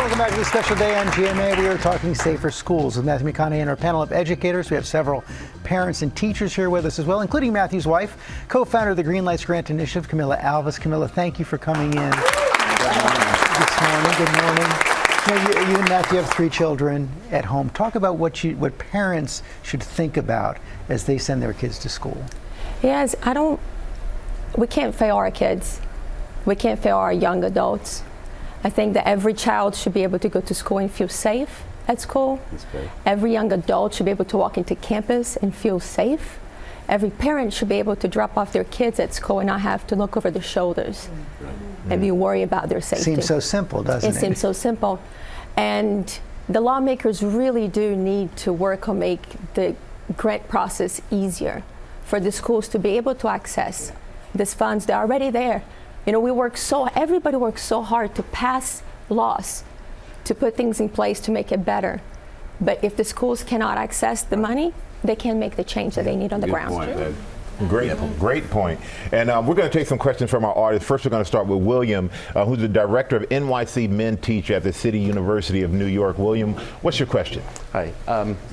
Welcome back to this special day on GMA. We are talking safer schools with Matthew McConaughey and our panel of educators. We have several parents and teachers here with us as well, including Matthew's wife, co-founder of the Greenlights Grant Initiative, Camilla Alvis. Camilla, thank you for coming in this morning. Good morning. You and Matthew have 3 children at home. Talk about what parents should think about as they send their kids to school. Yes, we can't fail our kids. We can't fail our young adults. I think that every child should be able to go to school and feel safe at school. Every young adult should be able to walk into campus and feel safe. Every parent should be able to drop off their kids at school and not have to look over their shoulders and be worried about their safety. Seems so simple, doesn't it? It seems so simple. And the lawmakers really do need to work on make the grant process easier for the schools to be able to access these funds that are already there. You know, everybody works so hard to pass laws, to put things in place to make it better. But if the schools cannot access the money, they can't make the change that they need on the ground. Point, Great point. And we're going to take some questions from our audience. First, we're going to start with William, who's the director of NYC Men Teach at the City University of New York. William, what's your question? Hi.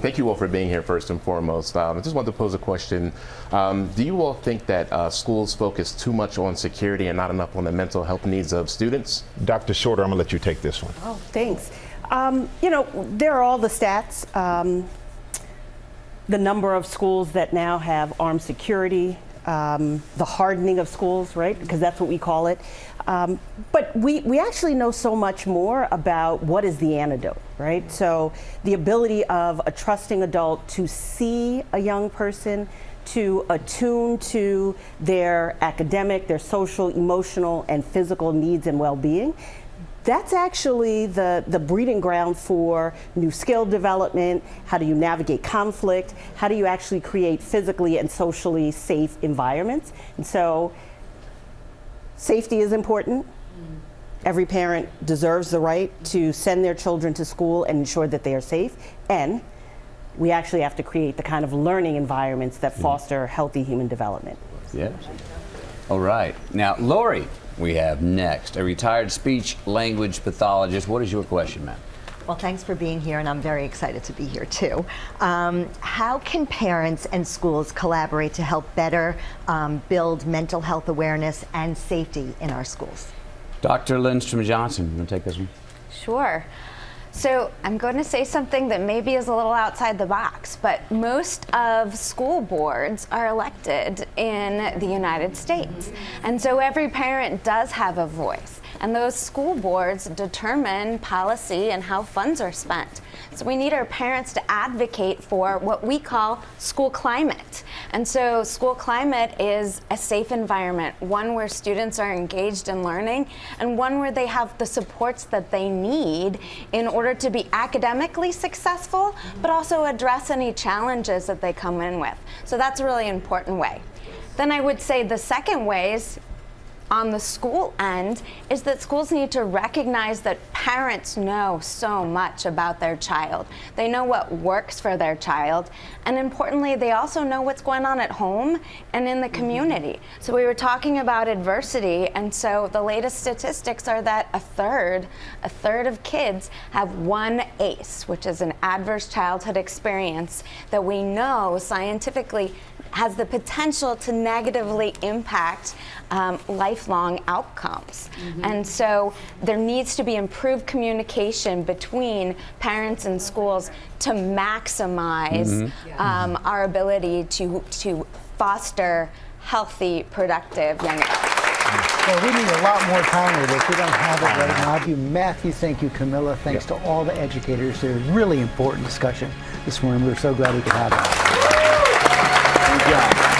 Thank you all for being here, first and foremost. I just wanted to pose a question. Do you all think that schools focus too much on security and not enough on the mental health needs of students? Dr. Shorter, I'm going to let you take this one. Oh, thanks. You know, there are all the stats. The number of schools that now have armed security, the hardening of schools, right? Because that's what we call it. But we actually know so much more about what is the antidote, right? So the ability of a trusting adult to see a young person, to attune to their academic, their social, emotional, and physical needs and well-being. That's actually the breeding ground for new skill development. How do you navigate conflict? How do you actually create physically and socially safe environments? And so safety is important. Every parent deserves the right to send their children to school and ensure that they are safe. And we actually have to create the kind of learning environments that foster healthy human development. Yeah. All right. Now, Lori, we have next, a retired speech language pathologist. What is your question, ma'am? Well, thanks for being here, and I'm very excited to be here too. How can parents and schools collaborate to help better build mental health awareness and safety in our schools? Dr. Lindstrom Johnson, you want to take this one? Sure. So I'm going to say something that maybe is a little outside the box, but most of school boards are elected in the United States. And so every parent does have a voice. And those school boards determine policy and how funds are spent. So we need our parents to advocate for what we call school climate. And so school climate is a safe environment, one where students are engaged in learning, and one where they have the supports that they need in order to be academically successful, but also address any challenges that they come in with. So that's a really important way. Then I would say the second way is on the school end is that schools need to recognize that parents know so much about their child. They know what works for their child, and importantly, they also know what's going on at home and in the community. So we were talking about adversity, and so the latest statistics are that a third of kids have one ACE, which is an adverse childhood experience that we know scientifically has the potential to negatively impact lifelong outcomes. And so there needs to be improved communication between parents and schools to maximize our ability to foster healthy, productive young adults. Well, we need a lot more time with this. We don't have it right now. Matthew, thank you, Camilla. Thanks to all the educators. They're a really important discussion this morning. We're so glad we could have it. Good job.